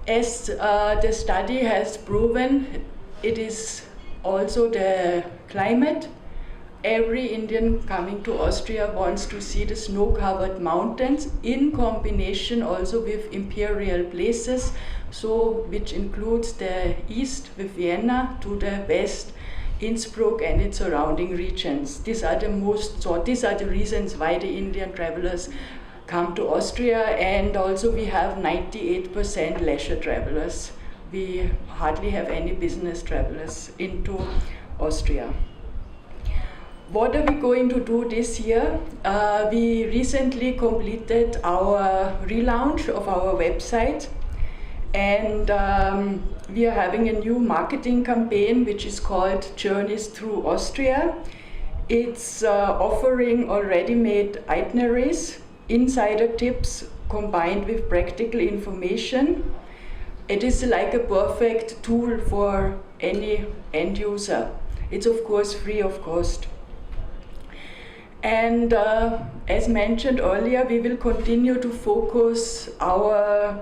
As the study has proven, it is also the climate. Every Indian coming to Austria wants to see the snow-covered mountains in combination also with imperial places, so which includes the east with Vienna to the west, Innsbruck and its surrounding regions. These are the reasons why the Indian travelers come to Austria, and also we have 98% leisure travelers. We hardly have any business travelers into Austria. What are we going to do this year? We recently completed our relaunch of our website, and we are having a new marketing campaign which is called Journeys Through Austria. It's offering already made itineraries, insider tips combined with practical information. It is like a perfect tool for any end user. It's of course free of cost. And as mentioned earlier, we will continue to focus our,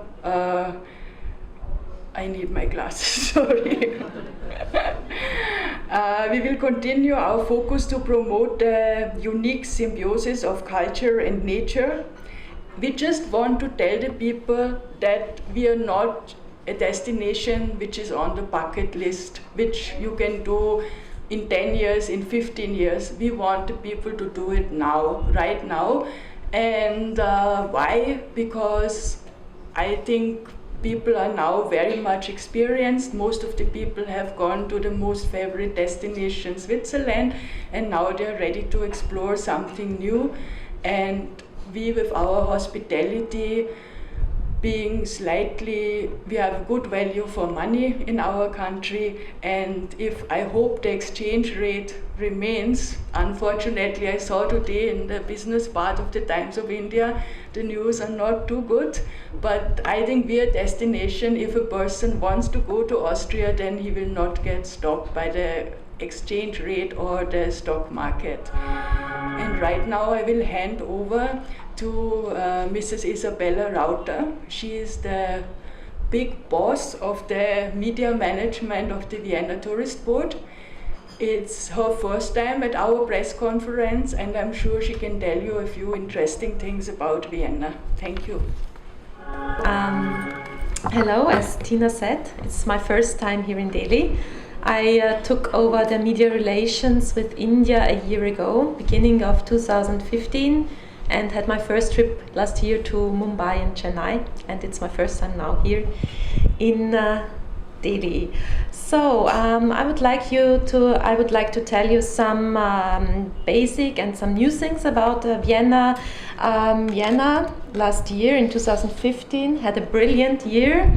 I need my glasses, sorry. We will continue our focus to promote the unique symbiosis of culture and nature. We just want to tell the people that we are not a destination which is on the bucket list, which you can do in 10 years, in 15 years. We want the people to do it now, right now. And why? Because I think people are now very much experienced. Most of the people have gone to the most favorite destination, Switzerland, and now they're ready to explore something new. And we, with our hospitality, being slightly, we have good value for money in our country, and if I hope the exchange rate remains, unfortunately I saw today in the business part of the Times of India, the news are not too good, but I think we are a destination. If a person wants to go to Austria, then he will not get stopped by the exchange rate or the stock market. And right now I will hand over to Mrs. Isabella Rauter. She is the big boss of the media management of the Vienna Tourist Board. It's her first time at our press conference, and I'm sure she can tell you a few interesting things about Vienna. Thank you. Hello, as Tina said, it's my first time here in Delhi. I took over the media relations with India a year ago, beginning of 2015, and had my first trip last year to Mumbai and Chennai, and it's my first time now here in Delhi. So I would like to tell you some basic and some new things about Vienna. Vienna last year in 2015 had a brilliant year.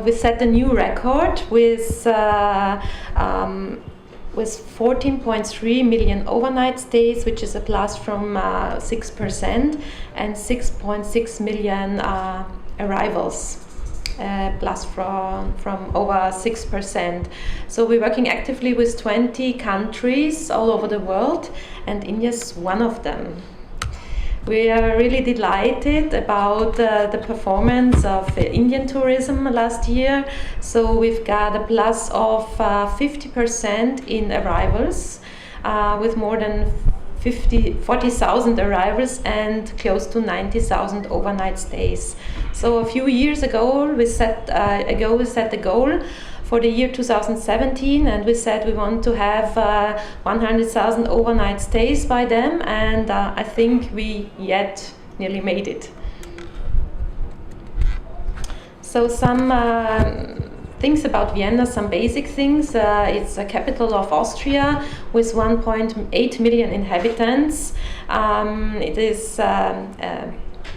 We set a new record with 14.3 million overnight stays, which is a plus from 6%, and 6.6 million arrivals, plus from over 6%. So we're working actively with 20 countries all over the world, and India is one of them. We are really delighted about the performance of Indian tourism last year. So we've got a plus of 50% in arrivals, with more than 40,000 arrivals and close to 90,000 overnight stays. So a few years ago we set the goal for the year 2017, and we said we want to have 100,000 overnight stays by then, and I think we yet nearly made it. So some things about Vienna, some basic things. It's a capital of Austria with 1.8 million inhabitants. It is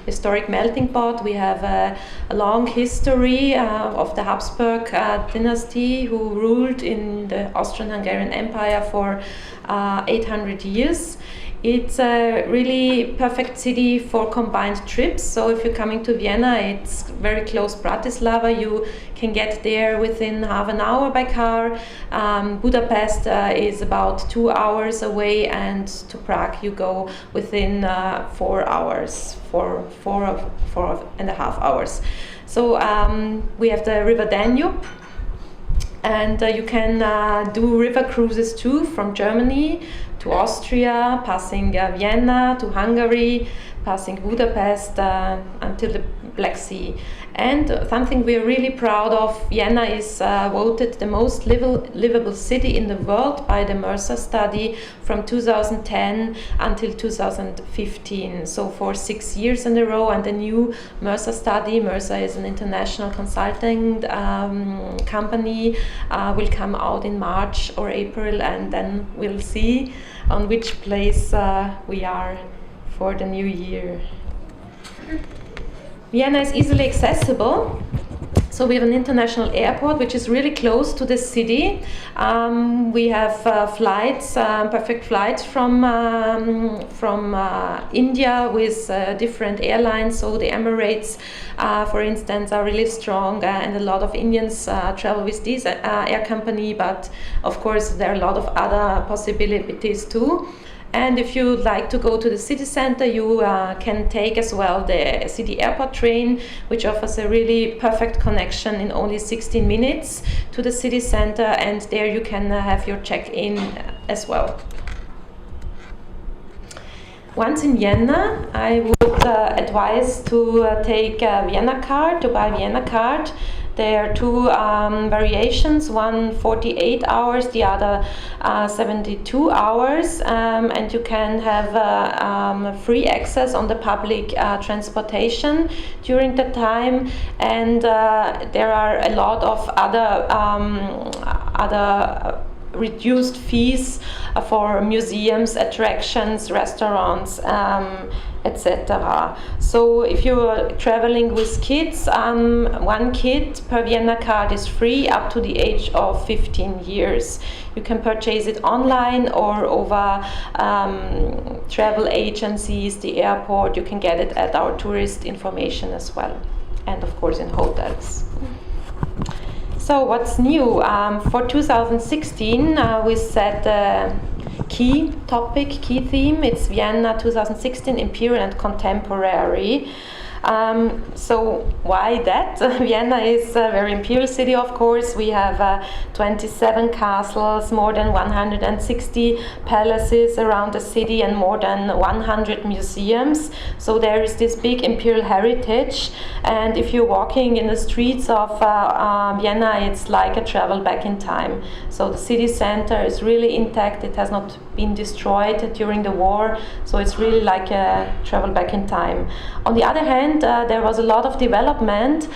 historic melting pot. We have a long history of the Habsburg dynasty, who ruled in the Austrian-Hungarian Empire for 800 years. It's a really perfect city for combined trips. So if you're coming to Vienna, it's very close Bratislava. You can get there within half an hour by car. Budapest is about 2 hours away, and to Prague you go within 4 hours, four and a half hours. So we have the River Danube. And you can do river cruises too, from Germany to Austria, passing Vienna to Hungary, passing Budapest until the Black Sea. And something we are really proud of, Vienna is voted the most livable city in the world by the Mercer study from 2010 until 2015. So for 6 years in a row, and the new Mercer study, Mercer is an international consulting company, will come out in March or April, and then we'll see on which place we are for the new year. Vienna is easily accessible. So we have an international airport which is really close to the city. We have flights, perfect flights from India with different airlines. So the Emirates, for instance, are really strong, and a lot of Indians travel with this air company. But of course, there are a lot of other possibilities too. And if you like to go to the city center, you can take as well the city airport train, which offers a really perfect connection in only 16 minutes to the city center, and there you can have your check-in as well. Once in Vienna, I would advise to take a Vienna card, to buy a Vienna card. There are two variations, one 48 hours, the other 72 hours, and you can have free access on the public transportation during the time, and there are a lot of other reduced fees for museums, attractions, restaurants, etc. So if you're traveling with kids, 1 kid per Vienna card is free up to the age of 15 years. You can purchase it online or over travel agencies, the airport. You can get it at our tourist information as well, and of course in hotels. So what's new? For 2016, we set the key theme. It's Vienna 2016, Imperial and Contemporary. So why that? Vienna is a very imperial city, of course. We have 27 castles, more than 160 palaces around the city, and more than 100 museums. So there is this big imperial heritage, and if you're walking in the streets of Vienna, it's like a travel back in time. So the city center is really intact. It has not been destroyed during the war, so it's really like a travel back in time. On the other hand, there was a lot of development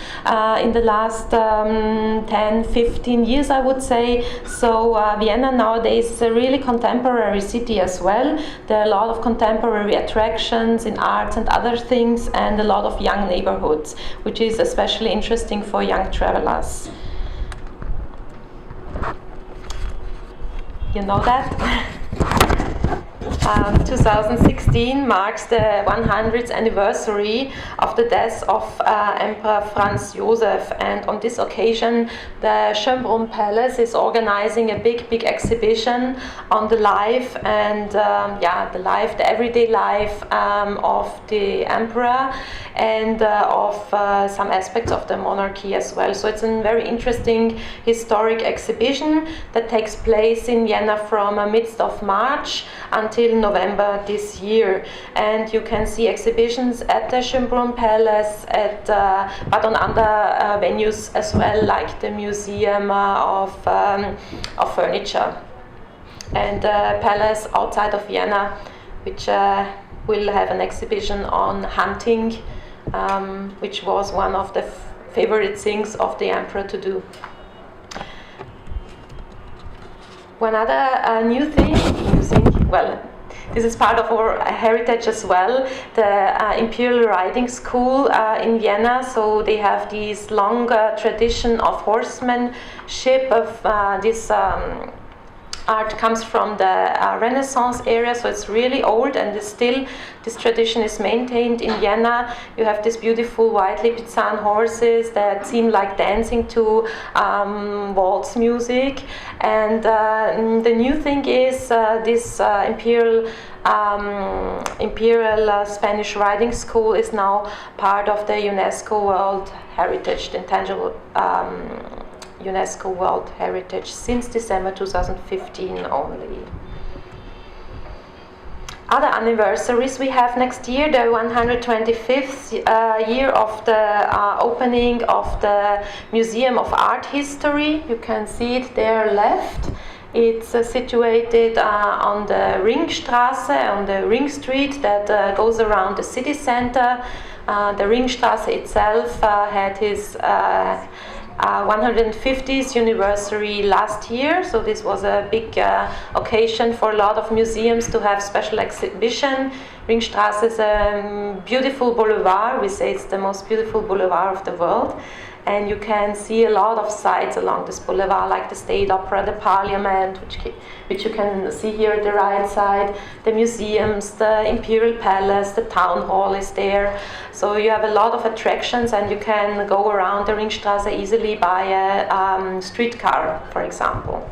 in the last 10-15 years, I would say. So Vienna nowadays is a really contemporary city as well. There are a lot of contemporary attractions in arts and other things, and a lot of young neighborhoods, which is especially interesting for young travelers. You know that? 2016 marks the 100th anniversary of the death of Emperor Franz Joseph, and on this occasion the Schönbrunn Palace is organizing a big exhibition on the life and the everyday life of the emperor, and of some aspects of the monarchy as well. So it's a very interesting historic exhibition that takes place in Vienna from midst of March until November this year, and you can see exhibitions at the Schönbrunn Palace, but on other venues as well, like the Museum of Furniture, and the palace outside of Vienna, which will have an exhibition on hunting, which was one of the favorite things of the emperor to do. One other new thing, well, this is part of our heritage as well, the Imperial Riding School in Vienna. So they have this long tradition of horsemanship, of this art comes from the Renaissance area, so it's really old, and this tradition is maintained in Vienna. You have these beautiful white Lipizan horses that seem like dancing to waltz music, and the new thing is this imperial Spanish riding school is now part of the UNESCO World Heritage, the intangible UNESCO World Heritage since December 2015 only. Other anniversaries we have next year, the 125th year of the opening of the Museum of Art History. You can see it there left. It's situated on the Ringstraße, on the Ring Street that goes around the city center. The Ringstraße itself had his 150th anniversary last year, so this was a big occasion for a lot of museums to have special exhibition. Ringstraße is a beautiful boulevard. We say it's the most beautiful boulevard of the world, and you can see a lot of sites along this boulevard, like the State Opera, the Parliament, which you can see here at the right side, the museums, the Imperial Palace, the Town Hall is there. So you have a lot of attractions, and you can go around the Ringstraße easily by a streetcar, for example.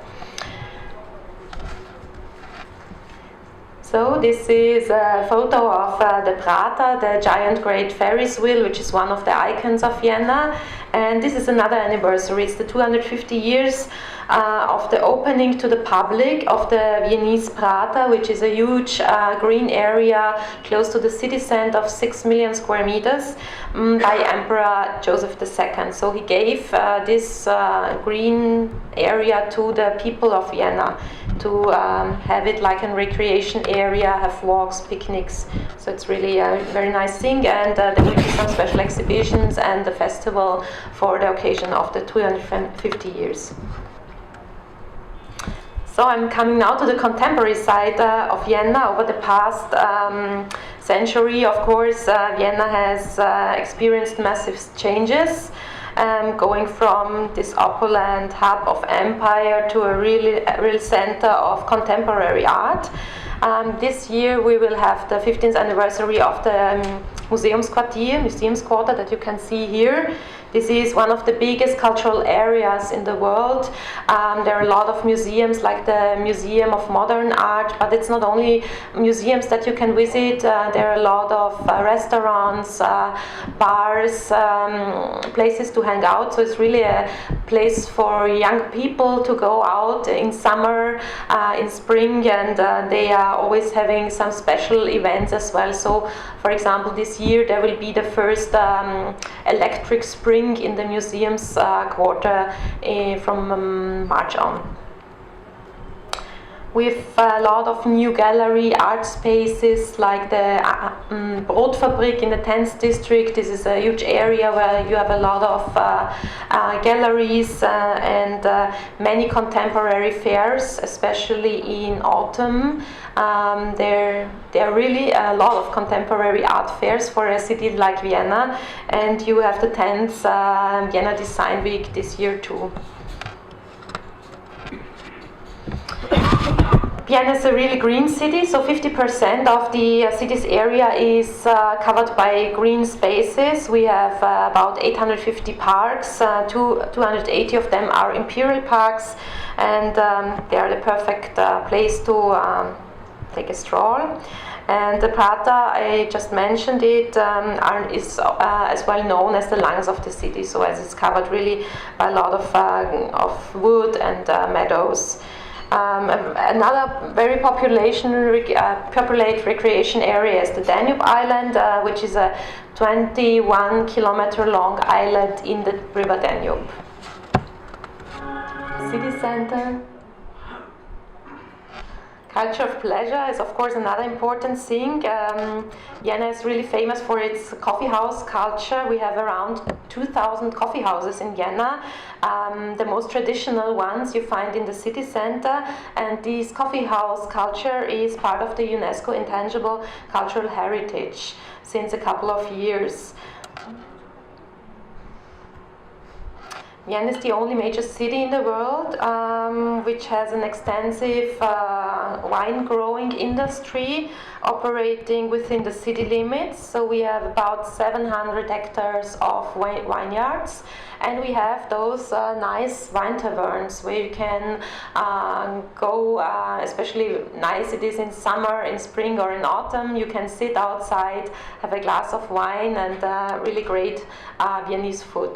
So this is a photo of the Prater, the giant great Ferris wheel, which is one of the icons of Vienna. And this is another anniversary. It's the 250 years of the opening to the public of the Viennese Prater, which is a huge green area close to the city center of 6 million square meters by Emperor Joseph II. So he gave this green area to the people of Vienna to have it like a recreation area, have walks, picnics. So it's really a very nice thing, and there will be some special exhibitions and the festival for the occasion of the 250 years. So I'm coming now to the contemporary side of Vienna. Over the past century, of course, Vienna has experienced massive changes, going from this opulent hub of empire to a real center of contemporary art. This year we will have the 15th anniversary of the Museumsquarter that you can see here. This is one of the biggest cultural areas in the world. There are a lot of museums, like the Museum of Modern Art, but it's not only museums that you can visit. There are a lot of restaurants, bars, places to hang out. So it's really a place for young people to go out in summer, in spring, and they are always having some special events as well. So, for example, this year there will be the first electric spring in the museum's quarter from March on. With a lot of new gallery art spaces, like the Brotfabrik in the 10th district. This is a huge area where you have a lot of galleries and many contemporary fairs, especially in autumn. There are really a lot of contemporary art fairs for a city like Vienna, and you have the 10th Vienna Design Week this year too. Vienna is a really green city, so 50% of the city's area is covered by green spaces. We have about 850 parks, 280 of them are imperial parks, and they are the perfect place to take a stroll. And the Prater, I just mentioned it, is as well known as the lungs of the city, so as it's covered really by a lot of wood and meadows. Another very populate recreation area is the Danube Island, which is a 21-kilometer long island in the river Danube. City center. Culture of pleasure is, of course, another important thing. Vienna is really famous for its coffee house culture. We have around 2,000 coffee houses in Vienna. The most traditional ones you find in the city center, and this coffee house culture is part of the UNESCO Intangible Cultural Heritage since a couple of years. Vienna is the only major city in the world which has an extensive wine growing industry operating within the city limits. So we have about 700 hectares of vineyards, and we have those nice wine taverns where you can go, especially nice it is in summer, in spring or in autumn. You can sit outside, have a glass of wine and really great Viennese food.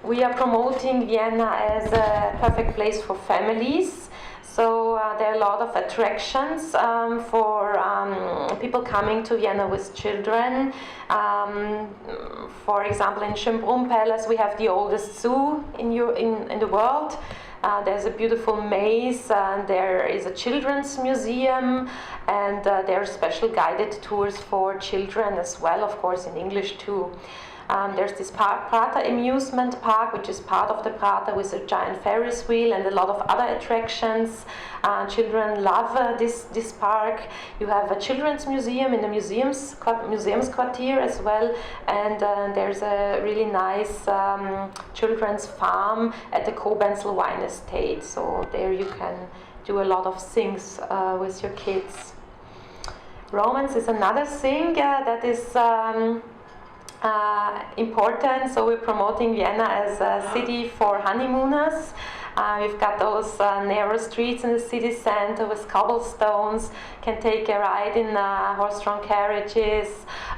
We are promoting Vienna as a perfect place for families. So there are a lot of attractions for people coming to Vienna with children. For example, in Schönbrunn Palace we have the oldest zoo in the world. There's a beautiful maze, and there is a children's museum, and there are special guided tours for children as well, of course in English too. There's this Prater amusement park, which is part of the Prater, with a giant Ferris wheel and a lot of other attractions. Children love this park. You have a children's museum in the museums quartier as well, and there's a really nice children's farm at the Kobenzl wine estate. So there you can do a lot of things with your kids. Romance is another thing that is important. So we're promoting Vienna as a city for honeymooners. We've got those narrow streets in the city center with cobblestones, can take a ride in horse-drawn carriages,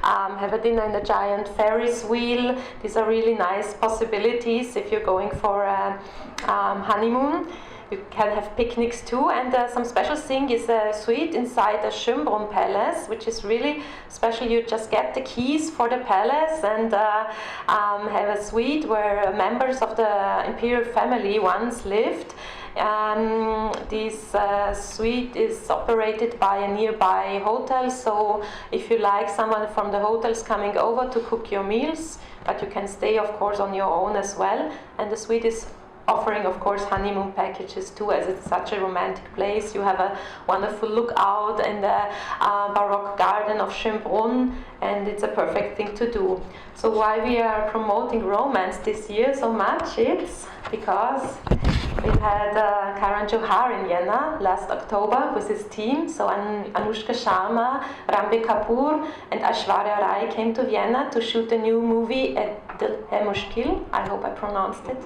have a dinner in the giant Ferris wheel. These are really nice possibilities if you're going for a honeymoon. You can have picnics too, and some special thing is a suite inside the Schönbrunn Palace, which is really special. You just get the keys for the palace and have a suite where members of the imperial family once lived. This suite is operated by a nearby hotel, so if you like someone from the hotels coming over to cook your meals, but you can stay of course on your own as well, and the suite is offering of course honeymoon packages too, as it's such a romantic place. You have a wonderful lookout in the Baroque garden of Schönbrunn, and it's a perfect thing to do. So why we are promoting romance this year so much? It's because we've had Karan Johar in Vienna last October with his team. So Anushka Sharma, Ranbir Kapoor and Aishwarya Rai came to Vienna to shoot a new movie at Dil Hai Mushkil. I hope I pronounced it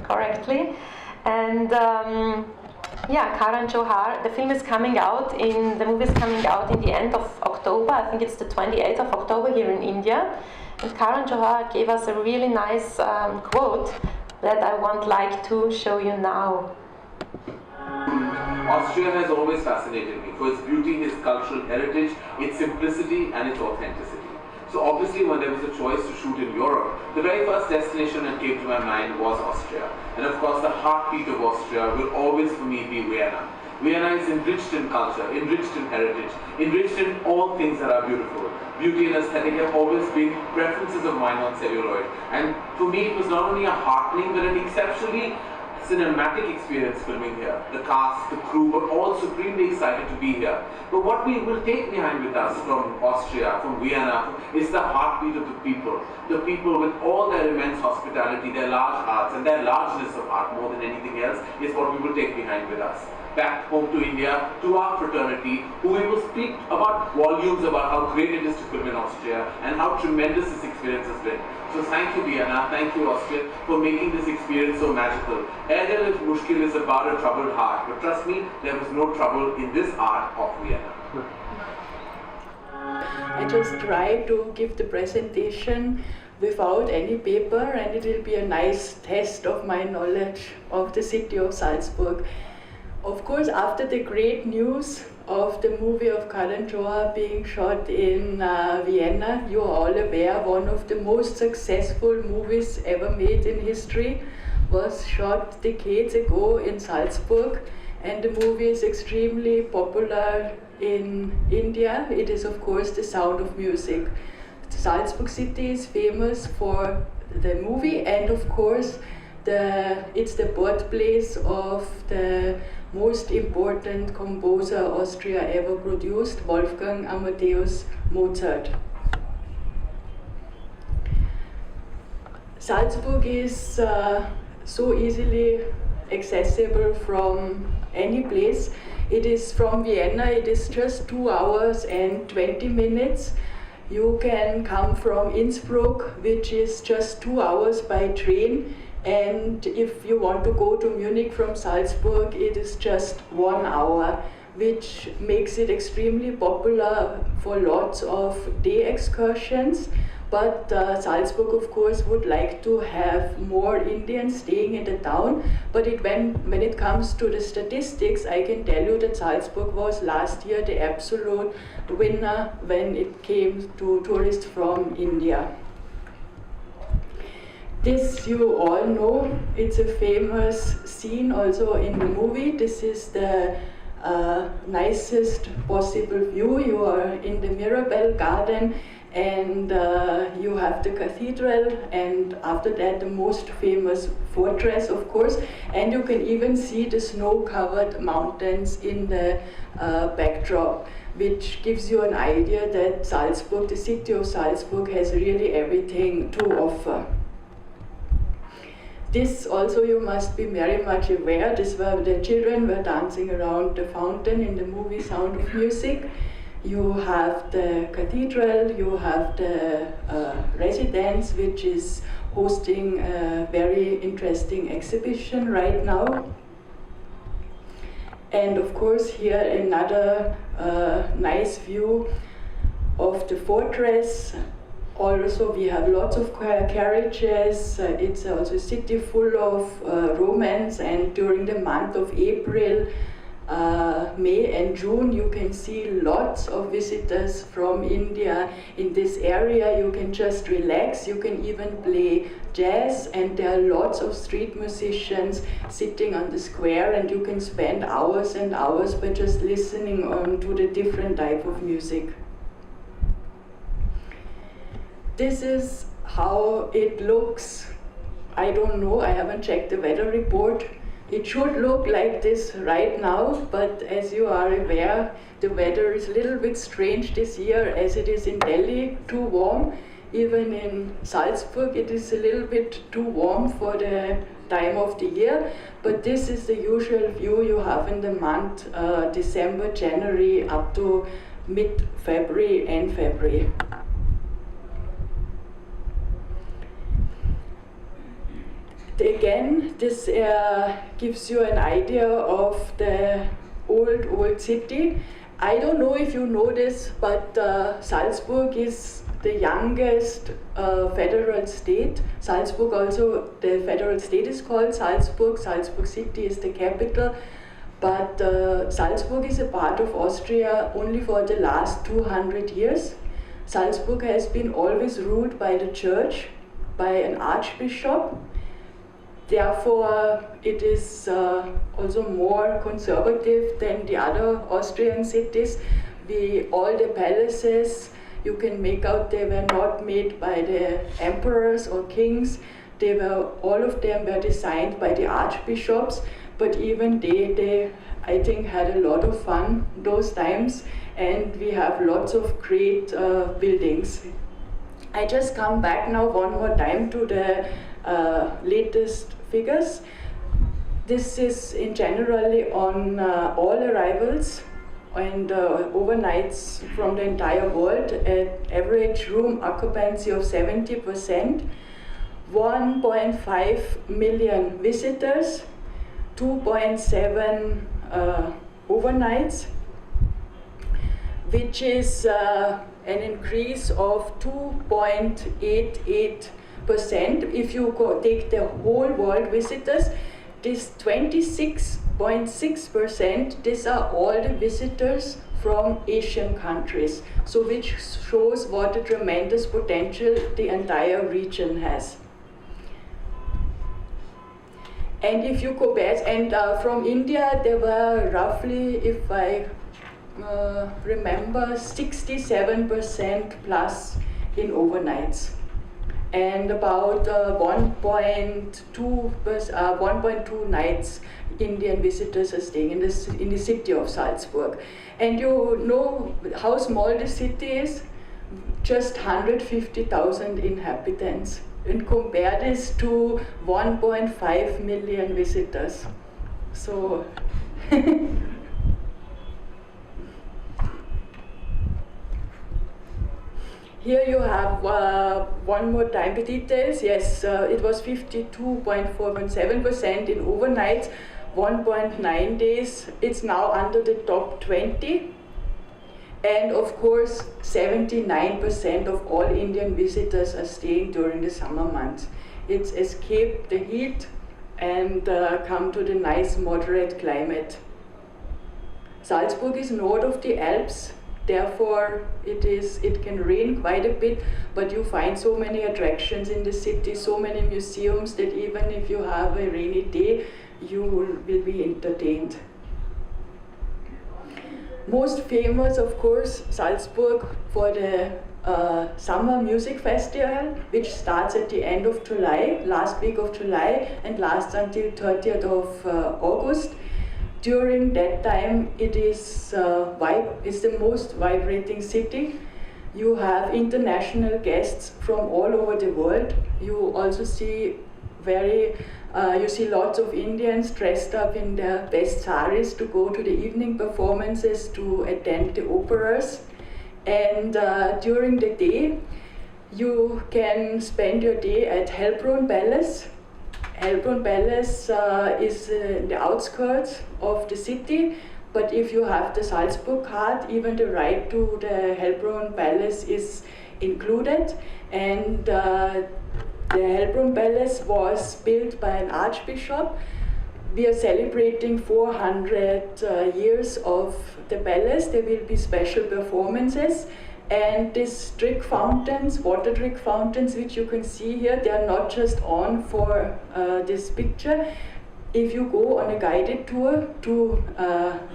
correctly. And Karan Johar, the movie is coming out in the end of October. I think it's the 28th of October here in India. And Karan Johar gave us a really nice quote that I would like to show you now. Austria has always fascinated me for its beauty, its cultural heritage, its simplicity and its authenticity. So obviously when there was a choice to shoot in Europe, the very first destination that came to my mind was Austria. And of course the heartbeat of Austria will always for me be Vienna. Vienna is enriched in culture, enriched in heritage, enriched in all things that are beautiful. Beauty and aesthetic have always been preferences of mine on celluloid. And for me it was not only a heartening but an exceptionally cinematic experience filming here. The cast, the crew were all supremely excited to be here. But what we will take behind with us from Austria, from Vienna, is the heartbeat of the people. The people with all their immense hospitality, their large hearts and their largeness of heart more than anything else is what we will take behind with us. Back home to India, to our fraternity, who we will speak about volumes about how great it is to film in Austria and how tremendous this experience has been. So thank you Vienna, thank you Austria for making this experience so magical. Dil Hai Mushkil is about a troubled heart, but trust me, there was no trouble in this art of Vienna. I just tried to give the presentation without any paper, and it will be a nice test of my knowledge of the city of Salzburg. Of course, after the great news of the movie of Karan Johar being shot in Vienna, you are all aware one of the most successful movies ever made in history was shot decades ago in Salzburg, and the movie is extremely popular in India. It is of course The Sound of Music. The Salzburg city is famous for the movie, and of course it's the birthplace of the most important composer Austria ever produced, Wolfgang Amadeus Mozart. Salzburg is so easily accessible from any place. It is from Vienna, it is just 2 hours and 20 minutes. You can come from Innsbruck, which is just 2 hours by train. And if you want to go to Munich from Salzburg, it is just 1 hour, which makes it extremely popular for lots of day excursions. But Salzburg, of course, would like to have more Indians staying in the town. But when it comes to the statistics, I can tell you that Salzburg was last year the absolute winner when it came to tourists from India. This you all know, it's a famous scene also in the movie. This is the nicest possible view. You are in the Mirabell Garden, and you have the cathedral, and after that the most famous fortress, of course, and you can even see the snow-covered mountains in the backdrop, which gives you an idea that Salzburg, the city of Salzburg, has really everything to offer. This also you must be very much aware. The children were dancing around the fountain in the movie Sound of Music. You have the cathedral, you have the residence, which is hosting a very interesting exhibition right now. And of course here another nice view of the fortress. Also we have lots of carriages. It's also a city full of romance, and during the month of April, May and June, you can see lots of visitors from India in this area. You can just relax, you can even play jazz, and there are lots of street musicians sitting on the square, and you can spend hours and hours by just listening to the different type of music. This is how it looks. I don't know, I haven't checked the weather report. It should look like this right now, but as you are aware, the weather is a little bit strange this year, as it is in Delhi too warm. Even in Salzburg it is a little bit too warm for the time of the year, but this is the usual view you have in the month December, January up to mid-February and February. Again, this gives you an idea of the old city. I don't know if you know this, but Salzburg is the youngest federal state. Salzburg also, the federal state is called Salzburg. Salzburg city is the capital. But Salzburg is a part of Austria only for the last 200 years. Salzburg has been always ruled by the church, by an archbishop. Therefore, it is also more conservative than the other Austrian cities. All the palaces, you can make out they were not made by the emperors or kings. All of them were designed by the archbishops, but even they I think, had a lot of fun those times, and we have lots of great buildings. I just come back now one more time to the latest figures. This is in generally on all arrivals and overnights from the entire world at average room occupancy of 70%, 1.5 million visitors, 2.7 overnights, which is an increase of 2.88%. If you take the whole world visitors, this 26.6%, these are all the visitors from Asian countries. So which shows what a tremendous potential the entire region has. And if you go back, and from India there were roughly, if I remember, 67% plus in overnights, and about 1.2 nights Indian visitors are staying in the city of Salzburg. And you know how small the city is. just 150,000 inhabitants. And compare this to 1.5 million visitors. So, here you have one more time the details. Yes, it was 52.47% in overnights, 1.9 days. It's now under the top 20. And of course, 79% of all Indian visitors are staying during the summer months. It's escaped the heat and come to the nice moderate climate. Salzburg is north of the Alps, therefore it can rain quite a bit, but you find so many attractions in the city, so many museums that even if you have a rainy day, you will be entertained. Most famous, of course, Salzburg for the Summer Music Festival, which starts at the end of July, last week of July, and lasts until 30th of August. During that time, it's the most vibrating city. You have international guests from all over the world. You also see you see lots of Indians dressed up in their best saris to go to the evening performances, to attend the operas. And during the day, you can spend your day at Hellbrunn Palace. Hellbrunn Palace is in the outskirts of the city, but if you have the Salzburg card, even the ride to the Hellbrunn Palace is included. And the Hellbrunn Palace was built by an archbishop. We are celebrating 400 years of the palace. There will be special performances. And these trick fountains, water trick fountains, which you can see here, they are not just on for this picture. If you go on a guided tour to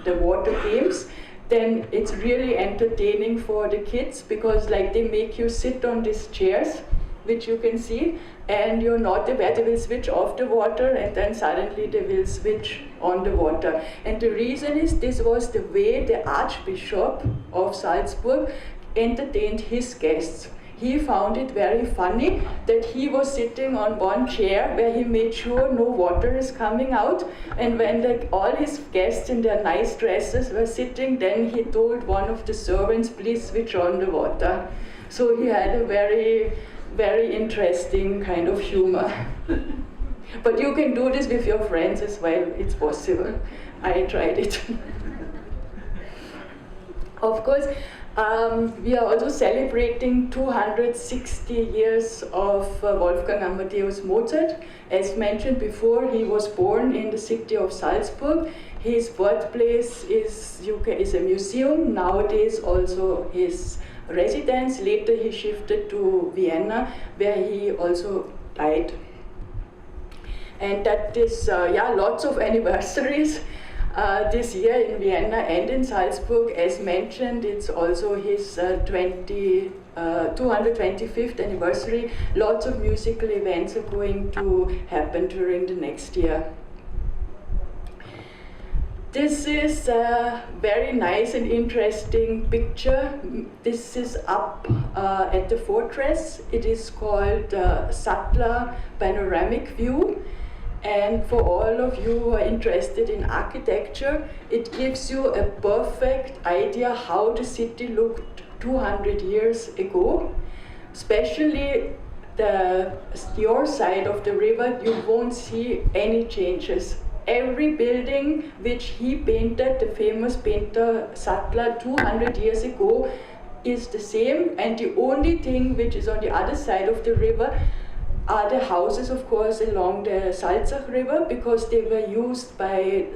the water games, then it's really entertaining for the kids, because they make you sit on these chairs, which you can see, and you're not aware. They will switch off the water and then suddenly they will switch on the water. And the reason is this was the way the Archbishop of Salzburg entertained his guests. He found it very funny that he was sitting on one chair where he made sure no water is coming out, and when all his guests in their nice dresses were sitting, then he told one of the servants, please switch on the water. So he had a very, very interesting kind of humor. But you can do this with your friends as well, it's possible. I tried it. Of course, we are also celebrating 260 years of Wolfgang Amadeus Mozart. As mentioned before, he was born in the city of Salzburg. His birthplace is a museum, nowadays also his residence. Later he shifted to Vienna, where he also died. And that is, lots of anniversaries. This year in Vienna and in Salzburg, as mentioned, it's also his 225th anniversary. Lots of musical events are going to happen during the next year. This is a very nice and interesting picture. This is up at the fortress. It is called Sattler Panoramic View. And for all of you who are interested in architecture, it gives you a perfect idea how the city looked 200 years ago. Especially your side of the river, you won't see any changes. Every building which he painted, the famous painter Sattler, 200 years ago, is the same, and the only thing which is on the other side of the river are the houses, of course, along the Salzach River, because they were used by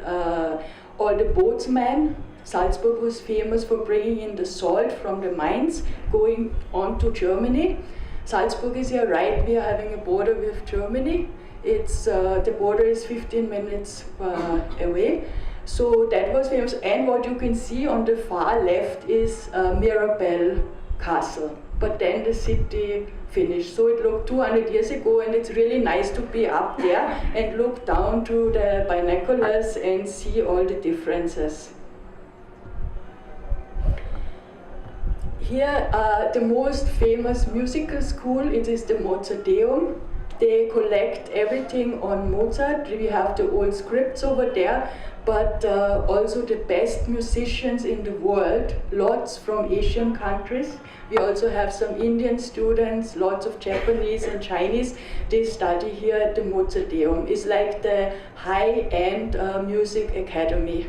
all the boatsmen. Salzburg was famous for bringing in the salt from the mines, going on to Germany. Salzburg is here, right? We are having a border with Germany. It's the border is 15 minutes away. So that was famous. And what you can see on the far left is Mirabell Castle. But then the city finished. So it looked 200 years ago, and it's really nice to be up there and look down through the binoculars and see all the differences. Here, the most famous musical school, it is the Mozarteum. They collect everything on Mozart. We have the old scripts over there, but also the best musicians in the world, lots from Asian countries. We also have some Indian students, lots of Japanese and Chinese. They study here at the Mozarteum. It's like the high-end music academy.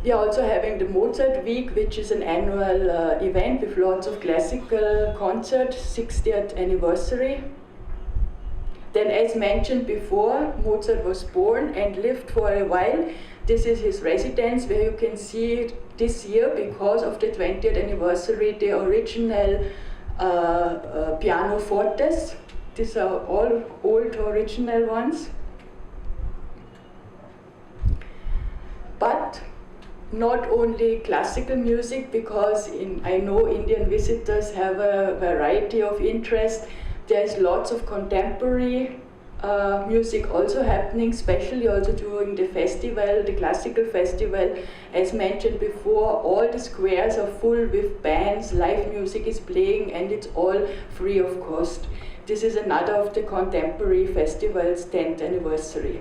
We are also having the Mozart Week, which is an annual event with lots of classical concerts, 60th anniversary. Then, as mentioned before, Mozart was born and lived for a while. This is his residence, where you can see it this year, because of the 20th anniversary, the original pianofortes. These are all old original ones. But not only classical music, because I know Indian visitors have a variety of interest. There's lots of contemporary music also happening, especially also during the festival, the classical festival. As mentioned before, all the squares are full with bands, live music is playing, and it's all free of cost. This is another of the contemporary festivals' 10th anniversary.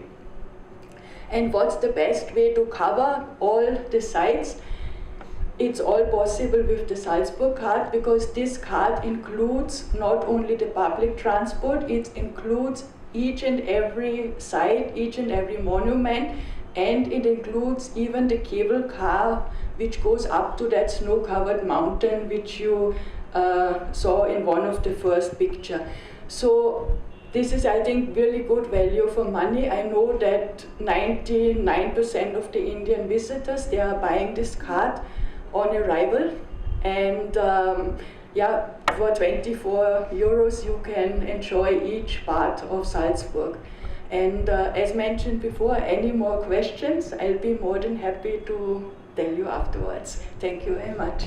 And what's the best way to cover all the sites? It's all possible with the Salzburg card, because this card includes not only the public transport, it includes each and every site, each and every monument, and it includes even the cable car which goes up to that snow-covered mountain which you saw in one of the first pictures. So this is, I think, really good value for money. I know that 99% of the Indian visitors, they are buying this card on arrival, and yeah, for 24 euros you can enjoy each part of Salzburg. And as mentioned before, any more questions, I'll be more than happy to tell you afterwards. Thank you very much.